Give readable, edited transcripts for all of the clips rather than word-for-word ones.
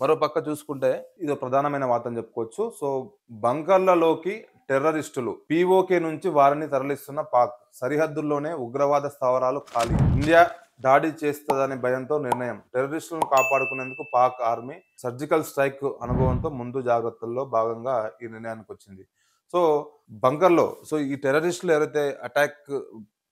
మరో పక్క చూసుకుంటే ఇదో ప్రధానమైన వార్త అని చెప్పుకోవచ్చు. సో, బంకర్‌లలోకి టెర్రరిస్టులు. పీఓకే నుంచి వారిని తరలిస్తున్న పాక్. సరిహద్దుల్లోనే ఉగ్రవాద స్థావరాలు ఖాళీ. ఇండియా దాడి చేస్తదనే భయంతో నిర్ణయం. టెర్రరిస్టులను కాపాడుకునేందుకు పాక్ ఆర్మీ సర్జికల్ స్ట్రైక్ అనుభవంతో ముందు జాగ్రత్తల్లో భాగంగా ఈ నిర్ణయానికొచ్చింది. సో, ఈ టెర్రరిస్టులు ఎవరైతే అటాక్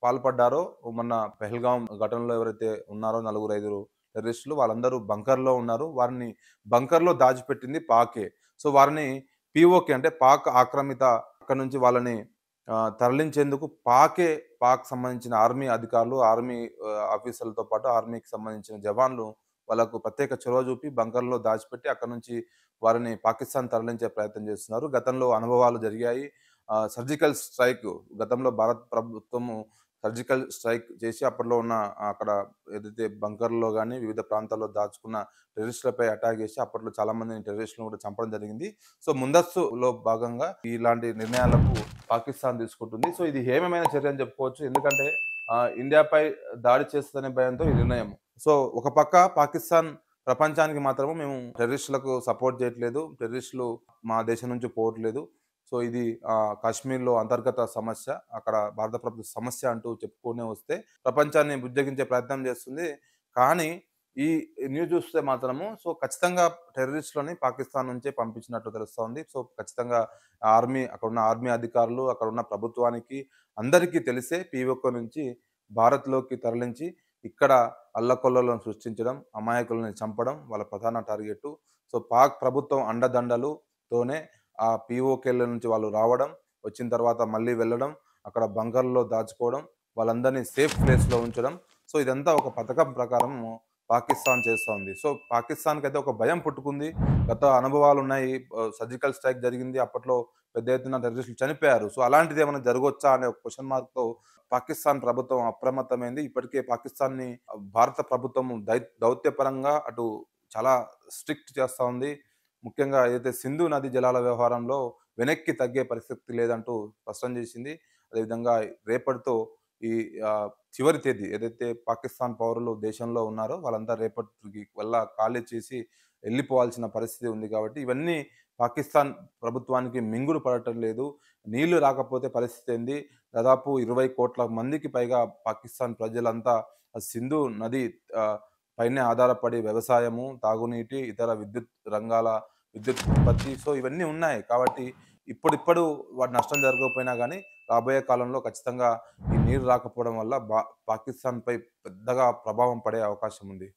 పాల్పడ్డారో మొన్న పెహల్గాం ఘటనలో ఎవరైతే ఉన్నారో నలుగురు, ఐదుగురు టెర్రరిస్టులు వాళ్ళందరూ బంకర్‌లో ఉన్నారు. వారిని బంకర్‌లో దాచిపెట్టింది పాకే. సో, వారిని పీఓకే అంటే పాక్ ఆక్రమిత అక్కడి నుంచి వాళ్ళని తరలించేందుకు పాక్ సంబంధించిన ఆర్మీ అధికారులు, ఆర్మీ ఆఫీసర్లతో పాటు ఆర్మీకి సంబంధించిన జవాన్లు వాళ్ళకు ప్రత్యేక చొరవ చూపి బంకర్‌లో దాచిపెట్టి అక్కడి నుంచి వారిని పాకిస్తాన్ తరలించే ప్రయత్నం చేస్తున్నారు. గతంలో అనుభవాలు జరిగాయి. సర్జికల్ స్ట్రైక్ గతంలో భారత ప్రభుత్వము సర్జికల్ స్ట్రైక్ చేసి అప్పట్లో ఉన్న అక్కడ ఏదైతే బంకర్‌లో గాని, వివిధ ప్రాంతాల్లో దాచుకున్న టెర్రరిస్టులపై అటాక్ చేసి అప్పట్లో చాలా మందిని టెర్రరిస్టులను కూడా చంపడం జరిగింది. సో, ముందస్తులో భాగంగా ఇలాంటి నిర్ణయాలకు పాకిస్తాన్ తీసుకుంటుంది. సో, ఇది హేయమైన చర్య అని చెప్పుకోవచ్చు. ఎందుకంటే ఇండియాపై దాడి చేస్తదనే భయంతో ఈ నిర్ణయం. సో, ఒక పక్క పాకిస్తాన్ ప్రపంచానికి మాత్రము మేము టెర్రరిస్టులకు సపోర్ట్ చేయట్లేదు. టెర్రరిస్టులు మా దేశం నుంచి పోవట్లేదు. సో, ఇది కాశ్మీర్‌లో అంతర్గత సమస్య. అక్కడ భారత ప్రభుత్వ సమస్య అంటూ చెప్పుకునే వస్తే ప్రపంచాన్ని బుజ్జగించే ప్రయత్నం చేస్తుంది. కానీ ఈ న్యూస్ చూస్తే మాత్రము ఖచ్చితంగా టెర్రరిస్టులని పాకిస్తాన్ నుంచే పంపించినట్టు తెలుస్తోంది. సో, ఖచ్చితంగా అక్కడున్న ఆర్మీ అధికారులు, అక్కడున్న ప్రభుత్వానికి అందరికీ తెలిసే పీఓకే నుంచి భారత్‌లోకి తరలించి ఇక్కడ అల్లకల్లోలం సృష్టించడం, అమాయకులని చంపడం వాళ్ళ ప్రధాన టార్గెటు. సో, పాక్ ప్రభుత్వం అండదండలుతోనే ఆ పీఓకేల నుంచి వాళ్ళు రావడం, వచ్చిన తర్వాత మళ్ళీ వెళ్ళడం, అక్కడ బంకర్‌లో దాచుకోవడం, వాళ్ళందరినీ సేఫ్ ప్లేస్‌లో ఉంచడం. సో, ఇదంతా ఒక పథకం ప్రకారం పాకిస్తాన్ చేస్తోంది. సో, పాకిస్తాన్‌కైతే ఒక భయం పుట్టుకుంది. గత అనుభవాలున్నాయి. సర్జికల్ స్ట్రైక్ జరిగింది. అప్పట్లో పెద్ద ఎత్తున టెర్రరిస్టులు చనిపోయారు. సో, అలాంటిదేమన్నా జరగొచ్చా అనే ఒక క్వెషన్ మార్క్‌తో పాకిస్తాన్ ప్రభుత్వం అప్రమత్తమైంది. ఇప్పటికే పాకిస్తాన్‌ని భారత ప్రభుత్వం దౌత్యపరంగా అటు చాలా స్ట్రిక్ట్ చేస్తా ఉంది. ముఖ్యంగా ఏదైతే సింధు నది జలాల వ్యవహారంలో వెనక్కి తగ్గే పరిస్థితి లేదంటూ స్పష్టం చేసింది. అదేవిధంగా రేపటితో ఈ చివరి తేదీ ఏదైతే పాకిస్తాన్ పౌరులు దేశంలో ఉన్నారో వాళ్ళంతా రేపటికి ఖాళీ చేసి ఎళ్ళిపోవాల్సిన పరిస్థితి ఉంది కాబట్టి ఇవన్నీ పాకిస్తాన్ ప్రభుత్వానికి మింగుడు పడటం లేదు. నీళ్లు రాకపోతే పరిస్థితి ఏంది? దాదాపు 20,00,00,000 మందికి పైగా పాకిస్తాన్ ప్రజలంతా సింధు నది ఆహ్, పైనే ఆధారపడి వ్యవసాయము, తాగునీటి, ఇతర విద్యుత్ రంగాల విద్యుత్ ఉత్పత్తి ఇవన్నీ ఉన్నాయి. కాబట్టి ఇప్పుడిప్పుడు వాటి నష్టం జరగకపోయినా గానీ, రాబోయే కాలంలో ఖచ్చితంగా ఈ నీరు రాకపోవడం వల్ల పాకిస్తాన్‌పై పెద్దగా ప్రభావం పడే అవకాశం ఉంది.